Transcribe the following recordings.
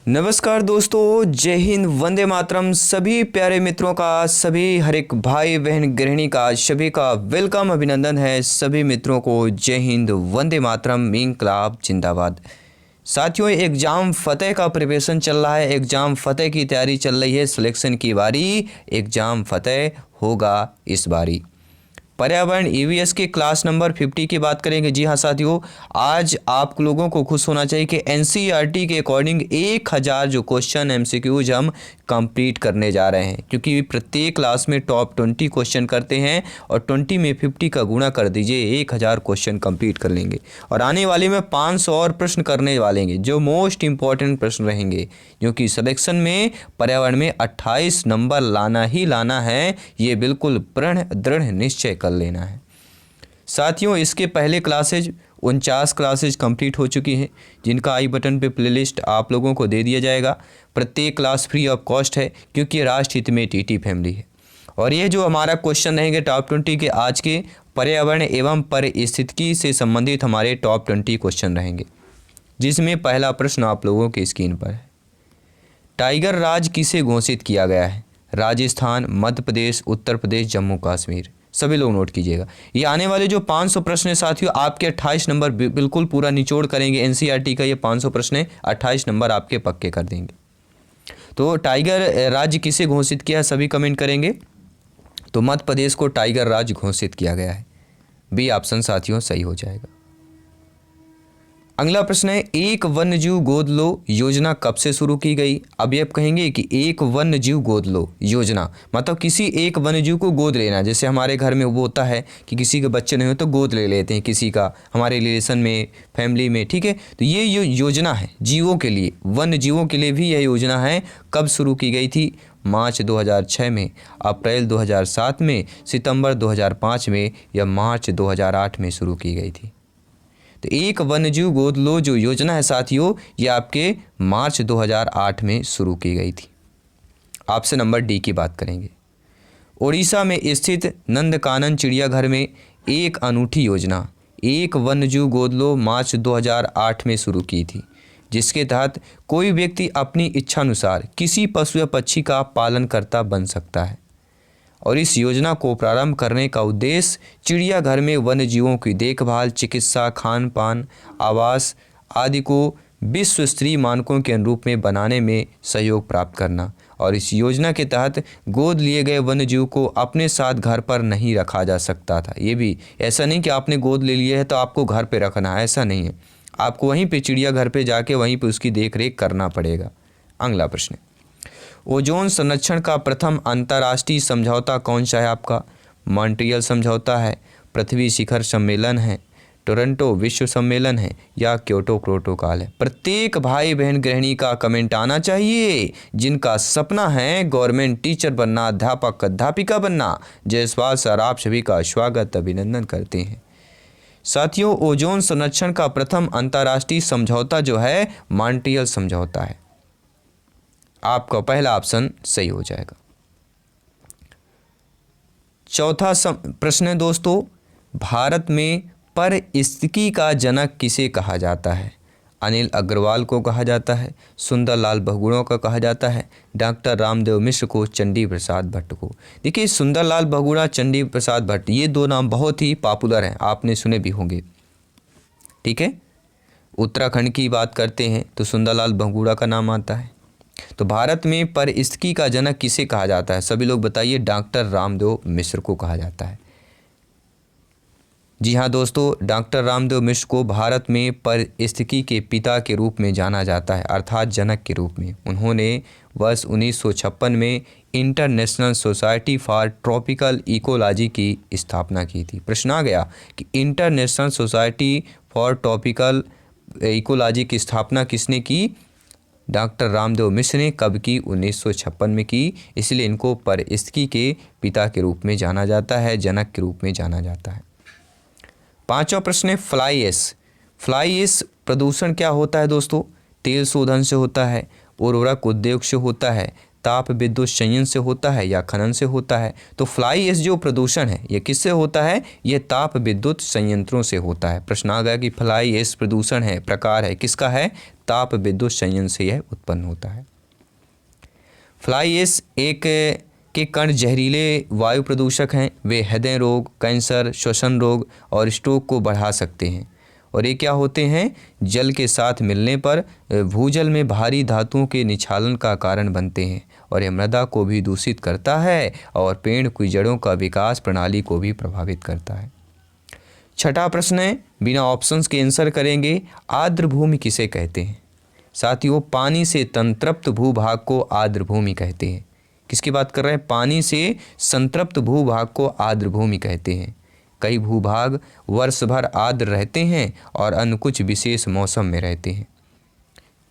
नमस्कार दोस्तों, जय हिंद, वंदे मातरम। सभी प्यारे मित्रों का, सभी हर एक भाई बहन गृहिणी का, सभी का वेलकम, अभिनंदन है। सभी मित्रों को जय हिंद, वंदे मातरम, इंकलाब जिंदाबाद। साथियों, एग्ज़ाम फ़तेह का प्रिपरेशन चल रहा है, एग्ज़ाम फ़तेह की तैयारी चल रही है, सिलेक्शन की बारी, एग्ज़ाम फ़तेह होगा इस बारी। पर्यावरण ईवीएस के क्लास नंबर 50 की बात करेंगे। जी हाँ साथियों, आज आप लोगों को खुश होना चाहिए कि एनसीईआरटी के अकॉर्डिंग 1000 जो क्वेश्चन एमसीक्यूज हम कंप्लीट करने जा रहे हैं, क्योंकि प्रत्येक क्लास में टॉप 20 क्वेश्चन करते हैं और 20 में 50 का गुणा कर दीजिए, 1000 क्वेश्चन कंप्लीट कर लेंगे। और आने वाले में 500 और प्रश्न करने वाले हैं जो मोस्ट इंपॉर्टेंट प्रश्न रहेंगे, क्योंकि सिलेक्शन में पर्यावरण में 28 नंबर लाना ही लाना है, ये बिल्कुल दृढ़ निश्चय कर लेना है। साथियों, इसके पहले क्लासेज 49 क्लासेज कंप्लीट हो चुकी हैं, जिनका आई बटन पे प्लेलिस्ट आप लोगों को दे दिया जाएगा। प्रत्येक क्लास फ्री ऑफ कॉस्ट है, क्योंकि राष्ट्र हित में टीटी फैमिली है। और ये जो हमारा क्वेश्चन रहेंगे टॉप 20 के, आज के पर्यावरण एवं पारिस्थितिकी से संबंधित हमारे टॉप 20 क्वेश्चन रहेंगे, जिसमें पहला प्रश्न आप लोगों की स्क्रीन पर है। टाइगर राज किसे घोषित किया गया है? राजस्थान, मध्य प्रदेश, उत्तर प्रदेश, जम्मू कश्मीर। सभी लोग नोट कीजिएगा। ये आने वाले जो 500 प्रश्न है साथियों, आपके 28 नंबर बिल्कुल पूरा निचोड़ करेंगे। एनसीईआरटी का ये 500 प्रश्न है, 28 नंबर आपके पक्के कर देंगे। तो टाइगर राज्य किसे घोषित किया है, सभी कमेंट करेंगे। तो मध्य प्रदेश को टाइगर राज्य घोषित किया गया है। बी ऑप्शन साथियों सही हो जाएगा। अगला प्रश्न है, एक वन्यजीव गोद लो योजना कब से शुरू की गई? अब ये आप कहेंगे कि एक वन्यजीव गोद लो योजना मतलब किसी एक वन्यजीव को गोद लेना। जैसे हमारे घर में वो होता है कि किसी के बच्चे नहीं हो तो गोद ले लेते हैं किसी का, हमारे रिलेशन में, फैमिली में, ठीक है। तो ये योजना है जीवों के लिए, वन्य जीवों के लिए भी यह योजना है। कब शुरू की गई थी? मार्च 2006 में, अप्रैल 2007 में, सितंबर 2005 में या मार्च 2008 में शुरू की गई थी। तो एक वन्यजीव गोद लो जो योजना है साथियों, ये आपके मार्च 2008 में शुरू की गई थी। ऑप्शन नंबर डी की बात करेंगे। ओडिशा में स्थित नंदकानन चिड़ियाघर में एक अनूठी योजना, एक वन्यजीव गोद लो, मार्च 2008 में शुरू की थी, जिसके तहत कोई व्यक्ति अपनी इच्छानुसार किसी पशु या पक्षी का पालनकर्ता बन सकता है। और इस योजना को प्रारंभ करने का उद्देश्य चिड़ियाघर में वन्य जीवों की देखभाल, चिकित्सा, खान पान, आवास आदि को विश्व स्तरीय मानकों के अनुरूप में बनाने में सहयोग प्राप्त करना। और इस योजना के तहत गोद लिए गए वन्य जीव को अपने साथ घर पर नहीं रखा जा सकता था। ये भी ऐसा नहीं कि आपने गोद ले लिया है तो आपको घर पे रखना है, ऐसा नहीं है। आपको वहीं पे चिड़ियाघर पे जाके वहीं पे उसकी देख रेख करना पड़ेगा। अगला प्रश्न, ओजोन संरक्षण का प्रथम अंतर्राष्ट्रीय समझौता कौन सा है आपका? मॉन्ट्रियल समझौता है, पृथ्वी शिखर सम्मेलन है, टोरंटो विश्व सम्मेलन है या क्योटो प्रोटोकॉल है? प्रत्येक भाई बहन गृहिणी का कमेंट आना चाहिए, जिनका सपना है गवर्नमेंट टीचर बनना, अध्यापक अध्यापिका बनना। जयसवाल सर, आप सभी का स्वागत अभिनंदन करते हैं। साथियों, ओजोन संरक्षण का प्रथम अंतर्राष्ट्रीय समझौता जो है मॉन्ट्रियल समझौता है। आपका पहला ऑप्शन सही हो जाएगा। चौथा प्रश्न है दोस्तों, भारत में पारिस्थितिकी का जनक किसे कहा जाता है? अनिल अग्रवाल को कहा जाता है, सुंदरलाल बहुगुणा को कहा जाता है, डॉक्टर रामदेव मिश्र को, चंडी प्रसाद भट्ट को। देखिए, सुंदरलाल बहुगुणा, चंडी प्रसाद भट्ट, ये दो नाम बहुत ही पॉपुलर हैं, आपने सुने भी होंगे, ठीक है। उत्तराखंड की बात करते हैं तो सुंदरलाल बहुगुणा का नाम आता है। तो भारत में पारिस्थितिकी का जनक किसे कहा जाता है? सभी लोग बताइए। डॉक्टर रामदेव मिश्र को कहा जाता है। जी हाँ दोस्तों, डॉक्टर रामदेव मिश्र को भारत में पारिस्थितिकी के पिता के रूप में जाना जाता है, अर्थात जनक के रूप में। उन्होंने वर्ष 1956 में international society for tropical ecology की स्थापना की थी। प्रश्न आ गया कि international society for tropical ecology की स्थापना किसने की? डॉक्टर रामदेव मिश्र ने। कब की? 1956 में की। इसलिए इनको पारिस्थितिकी के पिता के रूप में जाना जाता है, जनक के रूप में जाना जाता है। पांचवा प्रश्न है, फ्लाई ऐश। फ्लाई ऐश प्रदूषण क्या होता है दोस्तों? तेल शोधन से होता है, उर्वरक उद्योग से होता है, ताप विद्युत संयंत्र से होता है या खनन से होता है? तो फ्लाई ऐश जो प्रदूषण है ये किससे होता है? ये ताप विद्युत संयंत्रों से होता है। प्रश्न आ गया कि फ्लाई ऐश प्रदूषण है, प्रकार है, किसका है? ताप विद्युत संयंत्र से यह उत्पन्न होता है। फ्लाई ऐश एक के कण जहरीले वायु प्रदूषक हैं। वे हृदय रोग, कैंसर, श्वसन रोग और स्ट्रोक को बढ़ा सकते हैं। और ये क्या होते हैं? जल के साथ मिलने पर भूजल में भारी धातुओं के निक्षालन का कारण बनते हैं और यह मृदा को भी दूषित करता है और पेड़ की जड़ों का विकास प्रणाली को भी प्रभावित करता है। छठा प्रश्न है, बिना ऑप्शंस के आंसर करेंगे। आर्द्र भूमि किसे कहते हैं? साथियों, पानी से संतृप्त भूभाग को आर्द्र भूमि कहते हैं। किसकी बात कर रहे हैं? पानी से संतृप्त भूभाग को आर्द्र भूमि कहते हैं। कई भूभाग वर्ष भर आर्द्र रहते हैं और अन्य कुछ विशेष मौसम में रहते हैं।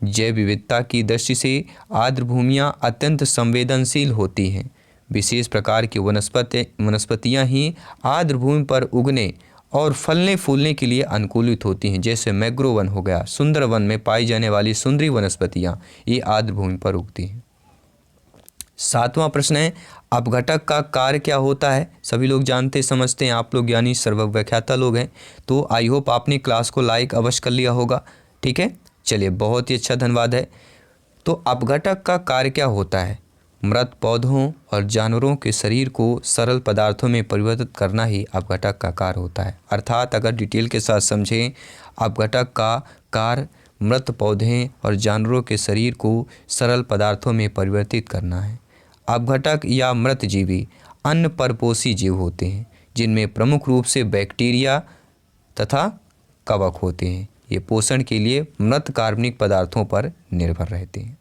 जैव विविधता की दृष्टि से आर्द्र भूमियाँ अत्यंत संवेदनशील होती हैं। विशेष प्रकार की वनस्पतियाँ ही आर्द्र भूमि पर उगने और फलने फूलने के लिए अनुकूलित होती हैं। जैसे मैंग्रोव वन हो गया, सुंदर वन में पाई जाने वाली सुंदरी वनस्पतियाँ ये आर्द्र भूमि पर उगती हैं। सातवां प्रश्न है, अपघटक का कार्य क्या होता है? सभी लोग जानते समझते हैं, आप लोग यानी सर्वव्याख्याता लोग हैं, तो आई होप आपने क्लास को लाइक अवश्य कर लिया होगा। ठीक है, चलिए, बहुत ही अच्छा, धन्यवाद है। तो अपघटक का कार्य क्या होता है? मृत पौधों और जानवरों के शरीर को सरल पदार्थों में परिवर्तित करना ही अपघटक का कार्य होता है। अर्थात अगर डिटेल के साथ समझें, अपघटक का कार्य मृत पौधे और जानवरों के शरीर को सरल पदार्थों में परिवर्तित करना है। अपघटक या मृत जीवी अन्य परपोषी जीव होते हैं जिनमें प्रमुख रूप से बैक्टीरिया तथा कवक होते हैं। ये पोषण के लिए मृत कार्बनिक पदार्थों पर निर्भर रहते हैं।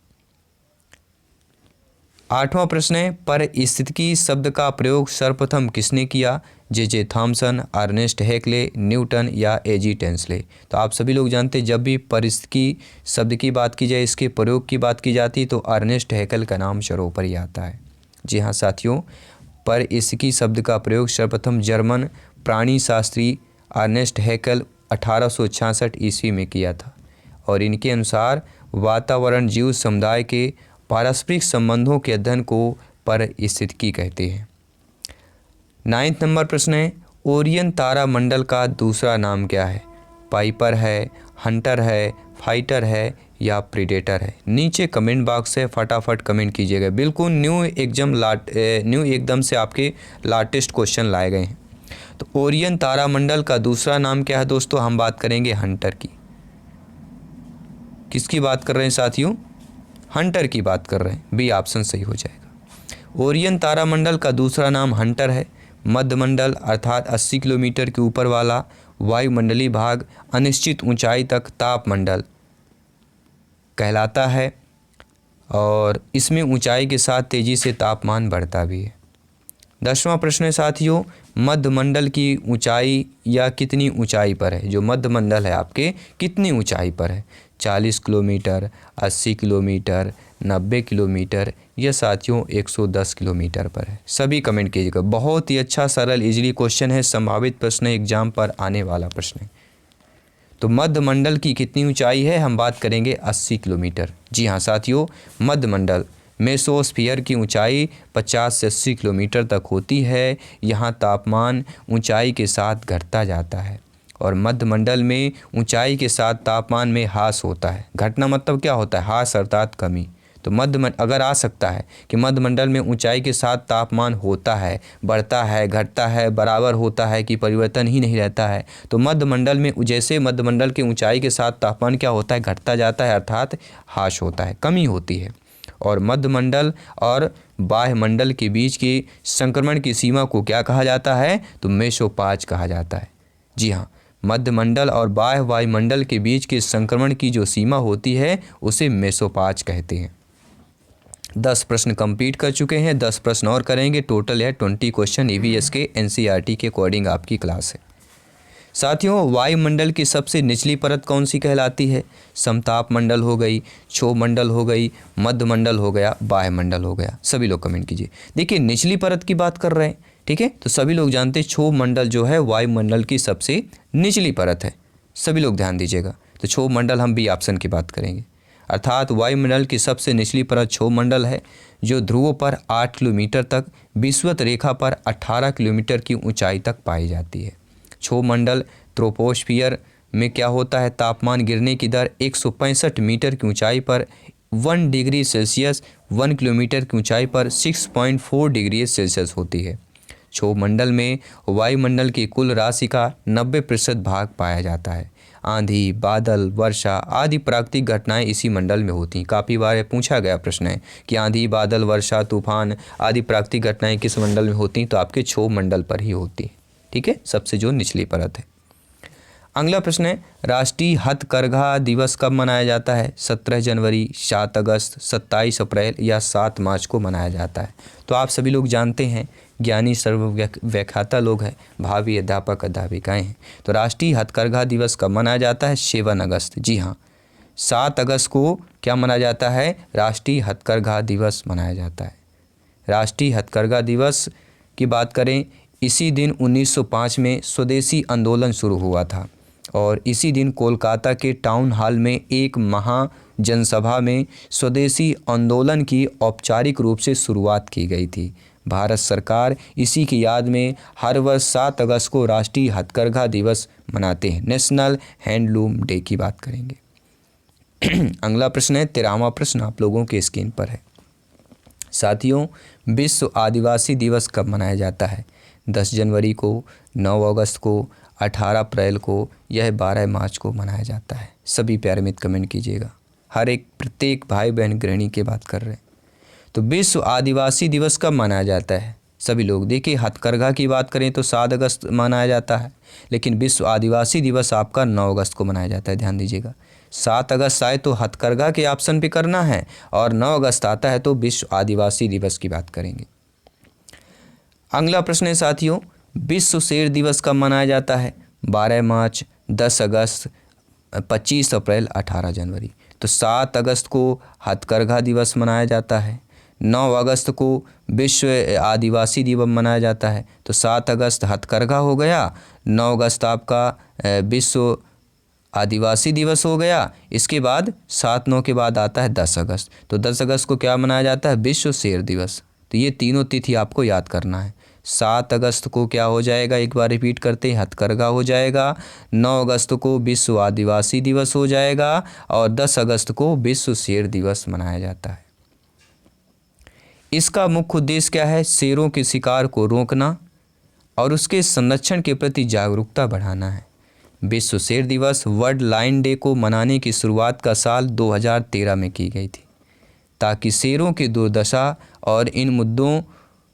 आठवां प्रश्न है, पारिस्थितिकी शब्द का प्रयोग सर्वप्रथम किसने किया? जे थॉमसन, अर्नेस्ट हैक्ले, न्यूटन या एजी टेंसले? तो आप सभी लोग जानते हैं, जब भी पारिस्थितिकी शब्द की बात की जाए, इसके प्रयोग की बात की जाती तो अर्नेस्ट हैकेल का नाम सर्वोपरि ही आता है। जी हाँ साथियों, पारिस्थितिकी शब्द का प्रयोग सर्वप्रथम जर्मन प्राणी शास्त्री अर्नेस्ट हैकेल 1866 ईस्वी में किया था और इनके अनुसार वातावरण जीव समुदाय के पारस्परिक संबंधों के अध्ययन को पारिस्थितिकी कहते हैं। 9वां नंबर प्रश्न है, ओरियन तारा मंडल का दूसरा नाम क्या है? पाइपर है, हंटर है, फाइटर है या प्रीडेटर है? नीचे कमेंट बॉक्स है, फटाफट कमेंट कीजिएगा। बिल्कुल न्यू एकदम से आपके लाटेस्ट क्वेश्चन लाए गए हैं। तो ओरियन तारामंडल का दूसरा नाम क्या है दोस्तों? हम बात करेंगे हंटर की। किसकी बात कर रहे हैं साथियों? हंटर की बात कर रहे हैं। बी ऑप्शन सही हो जाएगा। ओरियन तारामंडल का दूसरा नाम हंटर है। मध्यमंडल अर्थात 80 किलोमीटर के ऊपर वाला वायुमंडलीय भाग अनिश्चित ऊंचाई तक तापमंडल कहलाता है और इसमें ऊंचाई के साथ तेज़ी से तापमान बढ़ता भी है। 10वां प्रश्न है साथियों, मध्यमंडल की ऊंचाई या कितनी ऊंचाई पर है? जो मध्यमंडल है आपके कितनी ऊंचाई पर है? 40 किलोमीटर, 80 किलोमीटर, 90 किलोमीटर या साथियों 110 किलोमीटर पर है? सभी कमेंट कीजिएगा। बहुत ही अच्छा, सरल, इजीली क्वेश्चन है, संभावित प्रश्न एग्जाम पर आने वाला प्रश्न है। तो मध्यमंडल की कितनी ऊंचाई है? हम बात करेंगे 80 किलोमीटर। जी हाँ साथियों, मध्यमंडल मेसोस्फीयर की ऊंचाई 50 से 80 किलोमीटर तक होती है। यहाँ तापमान ऊंचाई के साथ घटता जाता है और मध्यमंडल में ऊंचाई के साथ तापमान में ह्रास होता है। घटना मतलब क्या होता है? ह्रास अर्थात कमी। तो अगर आ सकता है कि मध्यमंडल में ऊंचाई के साथ तापमान होता है, बढ़ता है, घटता है, बराबर होता है कि परिवर्तन ही नहीं रहता है, तो मध्यमंडल में जैसे मध्यमंडल की ऊंचाई के साथ तापमान क्या होता है? घटता जाता है, अर्थात ह्रास होता है, कमी होती है। और मध्यमंडल और बाह्यमंडल के बीच की संक्रमण की सीमा को क्या कहा जाता है? तो मेसोपाज कहा जाता है। जी हाँ, मध्यमंडल और बाह्य वायुमंडल के बीच के संक्रमण की जो सीमा होती है उसे मेसोपाज कहते हैं। 10 प्रश्न कंप्लीट कर चुके हैं, 10 प्रश्न और करेंगे। टोटल है 20 क्वेश्चन ईवीएस के एनसीईआरटी के अकॉर्डिंग आपकी क्लास है। साथियों, वायुमंडल की सबसे निचली परत कौन सी कहलाती है? समताप मंडल हो गई, क्षोभ मंडल हो गई, मध्यमंडल हो गया, वायुमंडल हो गया। सभी लोग कमेंट कीजिए। देखिए, निचली परत की बात कर रहे हैं, ठीक है? तो सभी लोग जानते हैं क्षोभ मंडल जो है वायुमंडल की सबसे निचली परत है। सभी लोग ध्यान दीजिएगा। तो क्षोभ मंडल हम बी ऑप्शन की बात करेंगे। अर्थात वायुमंडल की सबसे निचली परत क्षोभ मंडल है, जो ध्रुवों पर 8 किलोमीटर तक, विषुवत रेखा पर 18 किलोमीटर की ऊंचाई तक पाई जाती है। क्षोभ मंडल ट्रोपोस्फियर में क्या होता है, तापमान गिरने की दर 165 मीटर की ऊंचाई पर 1 डिग्री सेल्सियस, 1 किलोमीटर की ऊंचाई पर 6.4 डिग्री सेल्सियस होती है। क्षोभ मंडल में वायुमंडल की कुल राशि का 90% भाग पाया जाता है। आंधी, बादल, वर्षा आदि प्राकृतिक घटनाएं इसी मंडल में होती हैं। काफ़ी बार पूछा गया प्रश्न है कि आंधी, बादल, वर्षा, तूफान आदि प्राकृतिक घटनाएं किस मंडल में होती हैं, तो आपके क्षोभ मंडल पर ही होती हैं। ठीक है, सबसे जो निचली परत है। अगला प्रश्न है, राष्ट्रीय हथकरघा दिवस कब मनाया जाता है? 17 जनवरी, 7 अगस्त, 27 अप्रैल या 7 मार्च को मनाया जाता है। तो आप सभी लोग जानते हैं, ज्ञानी सर्वव्याख्याता लोग हैं, भावी अध्यापक अध्यापिकाएँ हैं। तो राष्ट्रीय हथकरघा दिवस कब मनाया जाता है? 7 अगस्त। जी हाँ, 7 अगस्त को क्या मनाया जाता है? राष्ट्रीय हथकरघा दिवस मनाया जाता है। राष्ट्रीय हथकरघा दिवस की बात करें, इसी दिन 1905 में स्वदेशी आंदोलन शुरू हुआ था और इसी दिन कोलकाता के टाउन हॉल में एक महाजनसभा में स्वदेशी आंदोलन की औपचारिक रूप से शुरुआत की गई थी। भारत सरकार इसी की याद में हर वर्ष 7 अगस्त को राष्ट्रीय हथकरघा दिवस मनाते हैं। नेशनल हैंडलूम डे की बात करेंगे। अगला प्रश्न है, 13वां प्रश्न आप लोगों के स्क्रीन पर है। साथियों, विश्व आदिवासी दिवस कब मनाया जाता है? 10 जनवरी को, 9 अगस्त को, 18 अप्रैल को, यह 12 मार्च को मनाया जाता है। सभी प्यारे मित्र कमेंट कीजिएगा। हर एक प्रत्येक भाई बहन गृहिणी की बात कर रहे हैं। तो विश्व आदिवासी दिवस कब मनाया जाता है? सभी लोग देखिए, हथकरघा की बात करें तो 7 अगस्त मनाया जाता है, लेकिन विश्व आदिवासी दिवस आपका 9 अगस्त को मनाया जाता है। ध्यान दीजिएगा, 7 अगस्त आए तो हथकरघा के ऑप्शन पे करना है और 9 अगस्त आता है तो विश्व आदिवासी दिवस की बात करेंगे। अगला प्रश्न है साथियों, विश्व शेर दिवस कब मनाया जाता है? 12 मार्च, 10 अगस्त, 25 अप्रैल, 18 जनवरी। तो 7 अगस्त को हथकरघा दिवस मनाया जाता है, 9 अगस्त को विश्व आदिवासी दिवस मनाया जाता है। तो 7 अगस्त हथकरघा हो गया, 9 अगस्त आपका विश्व आदिवासी दिवस हो गया। इसके बाद 7-9 के बाद आता है 10 अगस्त। तो 10 अगस्त को क्या मनाया जाता है? विश्व शेर दिवस। तो ये तीनों तिथि आपको याद करना है। 7 अगस्त को क्या हो जाएगा, एक बार रिपीट करते हैं, हथकरघा हो जाएगा। 9 अगस्त को विश्व आदिवासी दिवस हो जाएगा और 10 अगस्त को विश्व शेर दिवस मनाया जाता है। इसका मुख्य उद्देश्य क्या है? शेरों के शिकार को रोकना और उसके संरक्षण के प्रति जागरूकता बढ़ाना है। विश्व शेर दिवस वर्ल्ड लायन डे को मनाने की शुरुआत का साल 2013 में की गई थी, ताकि शेरों की दुर्दशा और इन मुद्दों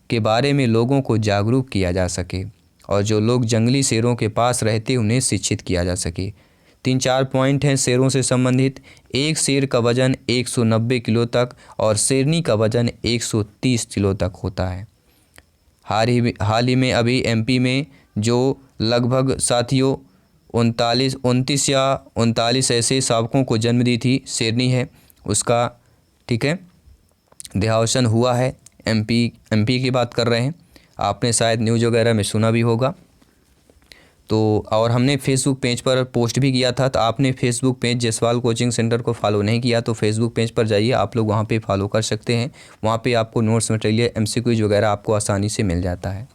के बारे में लोगों को जागरूक किया जा सके और जो लोग जंगली शेरों के पास रहते उन्हें शिक्षित किया जा सके। 3-4 पॉइंट हैं शेरों से संबंधित। एक शेर का वजन 190 किलो तक और शेरनी का वजन 130 किलो तक होता है। हाल ही में अभी एमपी में जो लगभग साथियों 29 या 39 ऐसे शावकों को जन्म दी थी, शेरनी है उसका, ठीक है, देहावसान हुआ है। एमपी की बात कर रहे हैं, आपने शायद न्यूज़ वगैरह में सुना भी होगा। तो और हमने फेसबुक पेज पर पोस्ट भी किया था। तो आपने Facebook page Jaswal coaching centre को फॉलो नहीं किया तो फेसबुक पेज पर जाइए, आप लोग वहाँ पे फॉलो कर सकते हैं। वहाँ पे आपको नोट्स मटेरियल, एमसीक्यूज वगैरह आपको आसानी से मिल जाता है।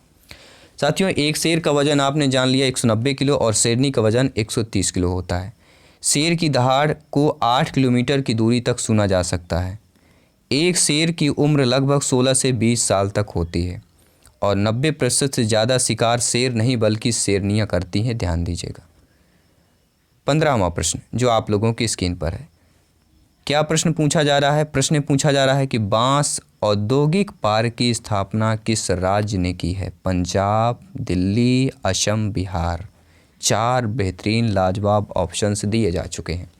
साथियों, एक शेर का वजन आपने जान लिया 190 किलो और शेरनी का वजन 130 किलो होता है। शेर की दहाड़ को 8 किलोमीटर की दूरी तक सुना जा सकता है। एक शेर की उम्र लगभग 16 से 20 साल तक होती है और 90% से ज़्यादा शिकार शेर नहीं बल्कि शेरनियाँ करती हैं। ध्यान दीजिएगा। 15वां प्रश्न जो आप लोगों की स्क्रीन पर है, क्या प्रश्न पूछा जा रहा है? प्रश्न पूछा जा रहा है कि बांस औद्योगिक पार्क की स्थापना किस राज्य ने की है? पंजाब, दिल्ली, असम, बिहार। 4 बेहतरीन लाजवाब ऑप्शंस दिए जा चुके हैं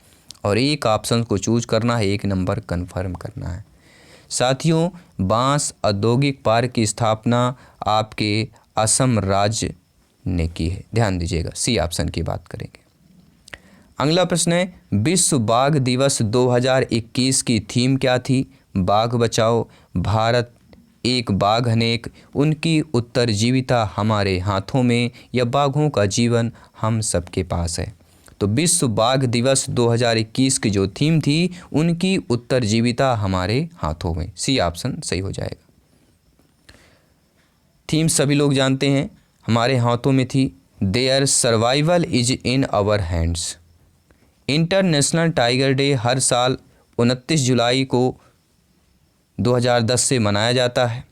और एक ऑप्शन को चूज करना है, एक नंबर कन्फर्म करना है। साथियों, बांस औद्योगिक पार्क की स्थापना आपके असम राज्य ने की है। ध्यान दीजिएगा, सी ऑप्शन की बात करेंगे। अगला प्रश्न है, विश्व बाघ दिवस 2021 की थीम क्या थी? बाघ बचाओ, भारत एक बाघ अनेक, उनकी उत्तरजीविता हमारे हाथों में या बाघों का जीवन हम सबके पास है। तो विश्व बाघ दिवस 2021 की जो थीम थी उनकी उत्तरजीविता हमारे हाथों में, सी ऑप्शन सही हो जाएगा। थीम सभी लोग जानते हैं, हमारे हाथों में थी their survival is in our hands. International tiger day हर साल 29 जुलाई को 2010 से मनाया जाता है।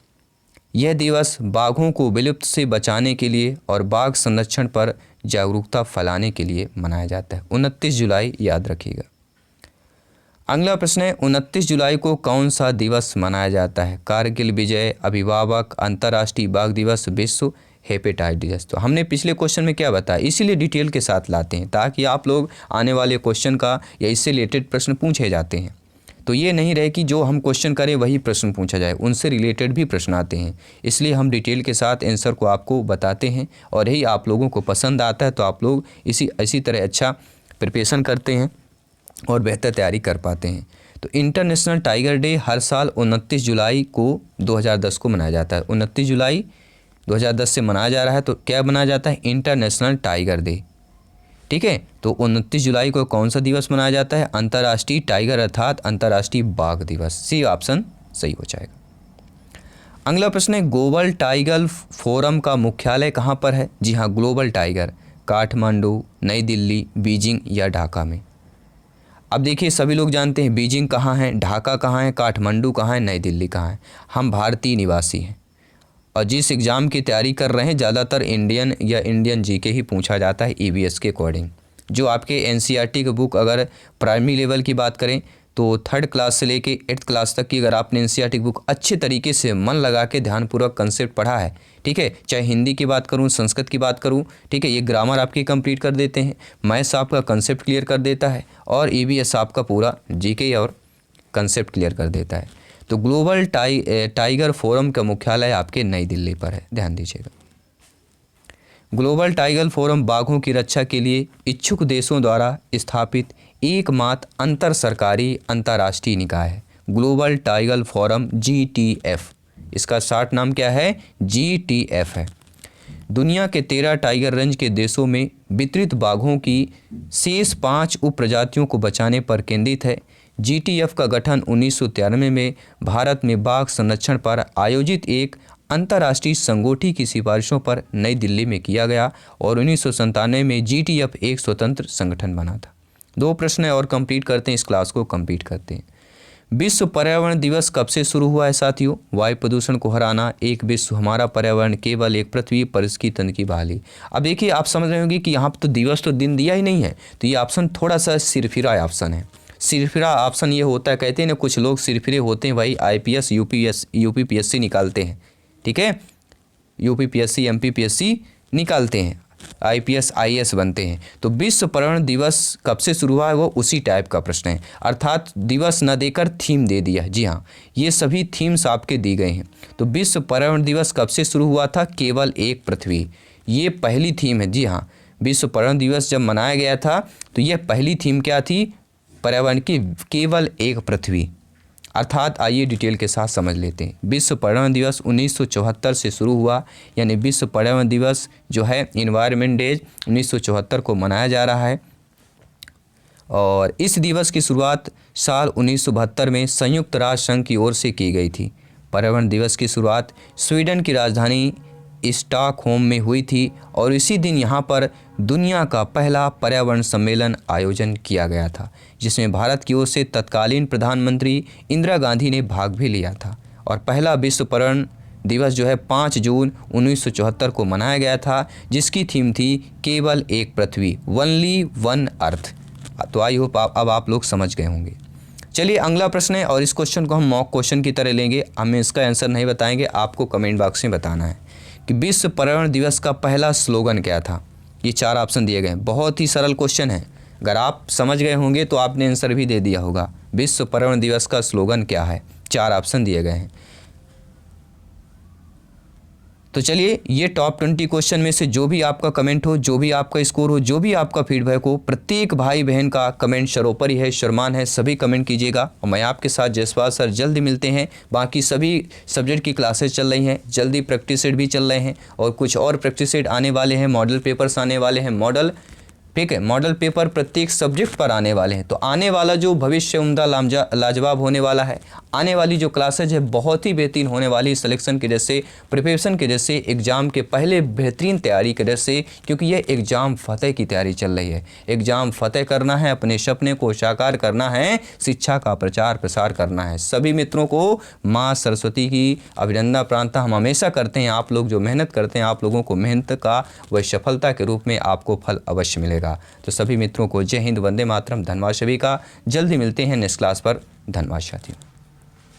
यह दिवस बाघों को विलुप्त से बचाने के लिए और बाघ संरक्षण पर जागरूकता फैलाने के लिए मनाया जाता है। 29 जुलाई याद रखिएगा। अगला प्रश्न है 29 जुलाई को कौन सा दिवस मनाया जाता है? कारगिल विजय, अभिभावक, अंतर्राष्ट्रीय बाघ दिवस, विश्व हेपेटाइटिस। तो हमने पिछले क्वेश्चन में क्या बताया, इसीलिए डिटेल के साथ लाते हैं ताकि आप लोग आने वाले क्वेश्चन का या इससे रिलेटेड प्रश्न पूछे जाते हैं तो ये नहीं रहे कि जो हम क्वेश्चन करें वही प्रश्न पूछा जाए, उनसे रिलेटेड भी प्रश्न आते हैं। इसलिए हम डिटेल के साथ आंसर को आपको बताते हैं और यही आप लोगों को पसंद आता है तो आप लोग इसी तरह अच्छा प्रिपरेशन करते हैं और बेहतर तैयारी कर पाते हैं। तो इंटरनेशनल टाइगर डे हर साल 29 जुलाई को 2010 को मनाया जाता है। 29 जुलाई 2010 से मनाया जा रहा है तो क्या मनाया जाता है? International tiger day. ठीक है, तो 29 जुलाई को कौन सा दिवस मनाया जाता है? अंतर्राष्ट्रीय टाइगर अर्थात अंतर्राष्ट्रीय बाघ दिवस। सी ऑप्शन सही हो जाएगा। अगला प्रश्न है ग्लोबल टाइगर फोरम का मुख्यालय कहाँ पर है? जी हाँ, ग्लोबल टाइगर काठमांडू, नई दिल्ली, बीजिंग या ढाका में। अब देखिए सभी लोग जानते हैं बीजिंग कहाँ है, ढाका कहाँ है, काठमांडू कहाँ है, नई दिल्ली कहाँ है। हम भारतीय निवासी हैं और जिस एग्ज़ाम की तैयारी कर रहे हैं ज़्यादातर इंडियन या इंडियन जीके ही पूछा जाता है ईवीएस के अकॉर्डिंग। जो आपके एनसीईआरटी की बुक अगर प्राइमरी लेवल की बात करें तो 3rd क्लास से लेके 8th क्लास तक की अगर आपने एनसीईआरटी की बुक अच्छे तरीके से मन लगा के ध्यानपूर्वक कंसेप्ट पढ़ा है, ठीक है, चाहे हिंदी की बात करूँ, संस्कृत की बात करूँ, ठीक है, ये ग्रामर आपकी कंप्लीट कर देते हैं, मैथ्स आपका कंसेप्ट क्लियर कर देता है और ईवीएस आपका पूरा जीके और कंसेप्ट क्लियर कर देता है। तो ग्लोबल टाइगर फोरम का मुख्यालय आपके नई दिल्ली पर है, ध्यान दीजिएगा। ग्लोबल टाइगर फोरम बाघों की रक्षा के लिए इच्छुक देशों द्वारा स्थापित एकमात्र अंतर सरकारी अंतर्राष्ट्रीय निकाय है। ग्लोबल टाइगर फोरम GTF, इसका शॉर्ट नाम क्या है? GTF है। दुनिया के 13 टाइगर रेंज के देशों में वितरित बाघों की शेष 5 उप प्रजातियों को बचाने पर केंद्रित है। GTF का गठन 1993 में भारत में बाघ संरक्षण पर आयोजित एक अंतर्राष्ट्रीय संगोष्ठी की सिफारिशों पर नई दिल्ली में किया गया और 1997 में GTF एक स्वतंत्र संगठन बना था। 2 प्रश्न और कंप्लीट करते हैं, इस क्लास को कंप्लीट करते हैं। विश्व पर्यावरण दिवस कब से शुरू हुआ है साथियों? वायु प्रदूषण को हराना, एक विश्व, हमारा पर्यावरण, केवल एक पृथ्वी, पारिस्थितिकी तंत्र की बहाली। अब देखिए आप समझ रहे होंगे कि यहाँ पर तो दिवस तो दिन दिया ही नहीं है, तो ये ऑप्शन थोड़ा सा सिरफिरा ऑप्शन है। सिरफिरा ऑप्शन ये होता है, कहते हैं ना कुछ लोग सिरफिरे होते हैं भाई, IPS UPPSC निकालते हैं, ठीक है, UPPSC MPPSC निकालते हैं, IPS IAS बनते हैं। तो विश्व पर्यावरण दिवस कब से शुरू हुआ है, वो उसी टाइप का प्रश्न है, अर्थात दिवस न देकर थीम दे दिया। जी हाँ, ये सभी थीम्स आपके दी गए हैं। तो विश्व पर्यावरण दिवस कब से शुरू हुआ था? केवल एक पृथ्वी, ये पहली थीम है। जी हाँ, विश्व पर्यावरण दिवस जब मनाया गया था तो ये पहली थीम क्या थी? पर्यावरण की केवल एक पृथ्वी। अर्थात आइए डिटेल के साथ समझ लेते हैं। विश्व पर्यावरण दिवस 1974 से शुरू हुआ, यानी विश्व पर्यावरण दिवस जो है इन्वायरमेंट डे 1974 को मनाया जा रहा है और इस दिवस की शुरुआत साल 1972 में संयुक्त राष्ट्र संघ की ओर से की गई थी। पर्यावरण दिवस की शुरुआत स्वीडन की राजधानी स्टॉकहोम में हुई थी और इसी दिन यहाँ पर दुनिया का पहला पर्यावरण सम्मेलन आयोजन किया गया था, जिसमें भारत की ओर से तत्कालीन प्रधानमंत्री इंदिरा गांधी ने भाग भी लिया था। और पहला विश्व पर्यावरण दिवस जो है 5 जून 1974 को मनाया गया था, जिसकी थीम थी केवल एक पृथ्वी, ओनली वन अर्थ। तो आई होप अब आप लोग समझ गए होंगे। चलिए अगला प्रश्न है और इस क्वेश्चन को हम मॉक क्वेश्चन की तरह लेंगे, हमें इसका आंसर नहीं बताएंगे, आपको कमेंट बॉक्स में बताना है कि विश्व पर्यावरण दिवस का पहला स्लोगन क्या था। ये 4 ऑप्शन दिए गए, बहुत ही सरल क्वेश्चन है, अगर आप समझ गए होंगे तो आपने आंसर भी दे दिया होगा। विश्व पर्यावरण दिवस का स्लोगन क्या है? 4 ऑप्शन दिए गए हैं। तो चलिए ये टॉप 20 क्वेश्चन में से जो भी आपका कमेंट हो, जो भी आपका स्कोर हो, जो भी आपका फीडबैक हो, प्रत्येक भाई बहन का कमेंट शरोपरी है, शर्मान है, सभी कमेंट कीजिएगा और मैं आपके साथ जयसवाल सर जल्दी मिलते हैं। बाकी सभी सब्जेक्ट की क्लासेस चल रही हैं, जल्दी प्रैक्टिस सेट भी चल रहे हैं और कुछ और प्रैक्टिस सेट आने वाले हैं, मॉडल पेपर्स आने वाले हैं, मॉडल ठीक है। मॉडल पेपर प्रत्येक सब्जेक्ट पर आने वाले हैं, तो आने वाला जो भविष्य उम्दा लाजवाब होने वाला है। आने वाली जो क्लासेज है बहुत ही बेहतरीन होने वाली, सिलेक्शन की वजह से, प्रिपरेशन की वजह से, एग्ज़ाम के पहले बेहतरीन तैयारी की वजह से, क्योंकि यह एग्ज़ाम फ़तेह की तैयारी चल रही है। एग्ज़ाम फ़तेह करना है, अपने सपने को साकार करना है, शिक्षा का प्रचार प्रसार करना है। सभी मित्रों को माँ सरस्वती की अभिनंदन प्रार्थना हम हमेशा करते हैं। आप लोग जो मेहनत करते हैं, आप लोगों को मेहनत का वह सफलता के रूप में आपको फल अवश्य मिलेगा। तो सभी मित्रों को जय हिंद, वंदे मातरम, धन्यवाद सभी का। जल्दी मिलते हैं नेक्स्ट क्लास पर। धन्यवाद साथियों।